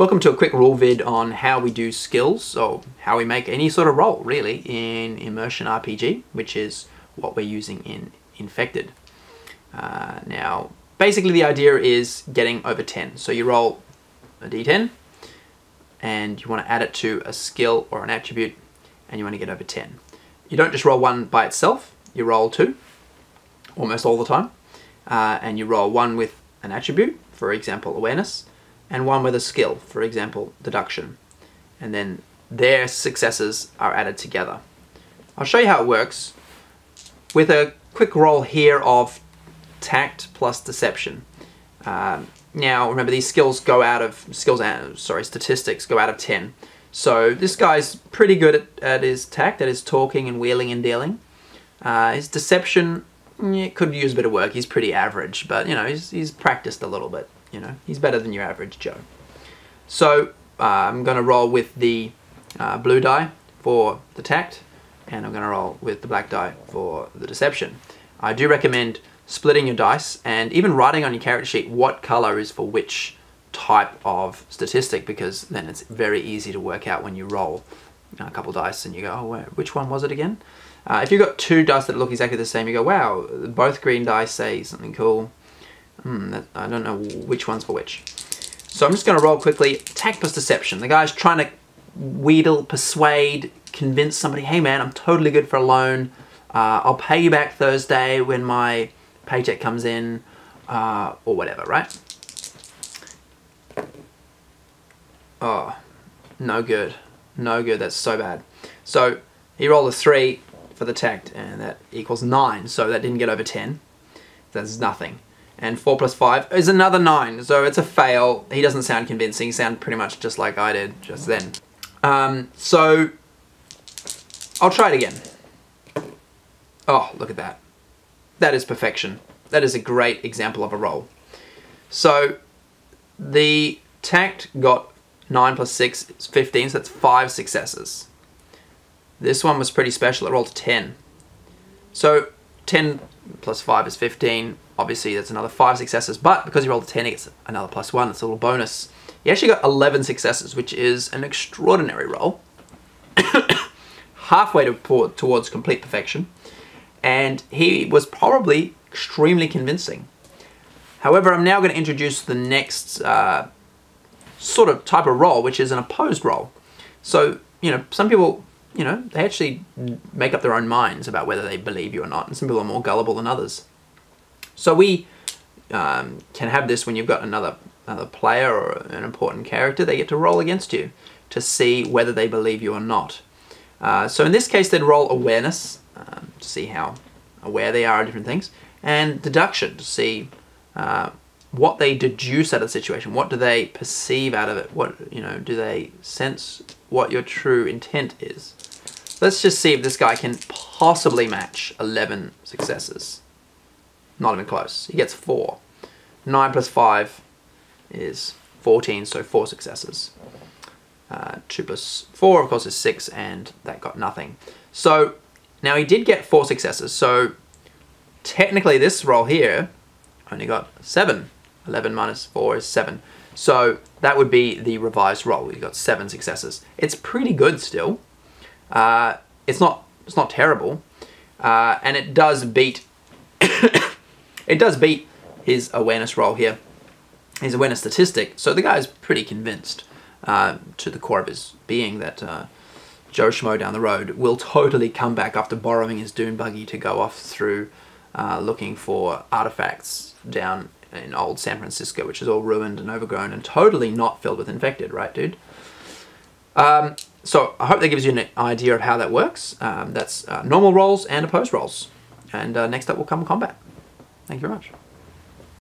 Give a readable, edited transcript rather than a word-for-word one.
Welcome to a quick rule vid on how we do skills, or how we make any sort of roll, really, in Immersion RPG, which is what we're using in Infected. Now, basically the idea is getting over 10. So you roll a d10, and you want to add it to a skill or an attribute, and you want to get over 10. You don't just roll one by itself, you roll two, almost all the time, and you roll one with an attribute, for example, awareness, and one with a skill, for example, deduction. And then their successes are added together. I'll show you how it works with a quick roll here of tact plus deception. Now remember, these skills go out of statistics go out of 10. So this guy's pretty good at his tact, at his talking and wheeling and dealing. His deception, could use a bit of work. He's pretty average, but you know, he's practiced a little bit. You know, he's better than your average Joe. So I'm going to roll with the blue die for the tact, and I'm going to roll with the black die for the deception. I do recommend splitting your dice and even writing on your character sheet what color is for which type of statistic, because then it's very easy to work out when you roll a couple dice and you go, oh, which one was it again? If you've got two dice that look exactly the same, you go, wow, both green dice say something cool. I don't know which one's for which. So I'm just going to roll quickly. Tact plus deception. The guy's trying to wheedle, persuade, convince somebody, hey man, I'm totally good for a loan. I'll pay you back Thursday when my paycheck comes in, or whatever, right? Oh, no good. No good. That's so bad. So he rolled a 3 for the tact, and that equals 9. So that didn't get over 10. That's nothing. And 4 plus 5 is another 9, so it's a fail. He doesn't sound convincing. He sounded pretty much just like I did just then. So I'll try it again. Oh, look at that. That is perfection. That is a great example of a roll. So the tact got 9 plus 6 is 15, so that's 5 successes. This one was pretty special. It rolled 10. So 10 plus 5 is 15. Obviously, that's another 5 successes, but because you rolled a 10, it gets another +1. It's a little bonus. He actually got 11 successes, which is an extraordinary roll. Halfway towards complete perfection. And he was probably extremely convincing. However, I'm now going to introduce the next sort of type of roll, which is an opposed roll. So, you know, some people, you know, they actually make up their own minds about whether they believe you or not, and some people are more gullible than others. So we can have this when you've got another player or an important character. They get to roll against you to see whether they believe you or not. So in this case, they'd roll awareness to see how aware they are of different things, and deduction to see what they deduce out of the situation. What do they perceive out of it? What, you know, do they sense what your true intent is? Let's just see if this guy can possibly match 11 successes. Not even close. He gets 4. 9 plus 5 is 14, so 4 successes. 2 plus 4, of course, is 6, and that got nothing. So now he did get 4 successes, so technically this roll here only got 7. 11 minus 4 is 7. So that would be the revised roll. He got 7 successes. It's pretty good still. It's not terrible, and it does beat it does beat his awareness roll here, his awareness statistic. So the guy's pretty convinced to the core of his being that Joe Schmo down the road will totally come back after borrowing his dune buggy to go off through looking for artifacts down in old San Francisco, which is all ruined and overgrown and totally not filled with infected, right, dude? So I hope that gives you an idea of how that works. That's normal rolls and opposed rolls. And next up will come combat. Thank you very much.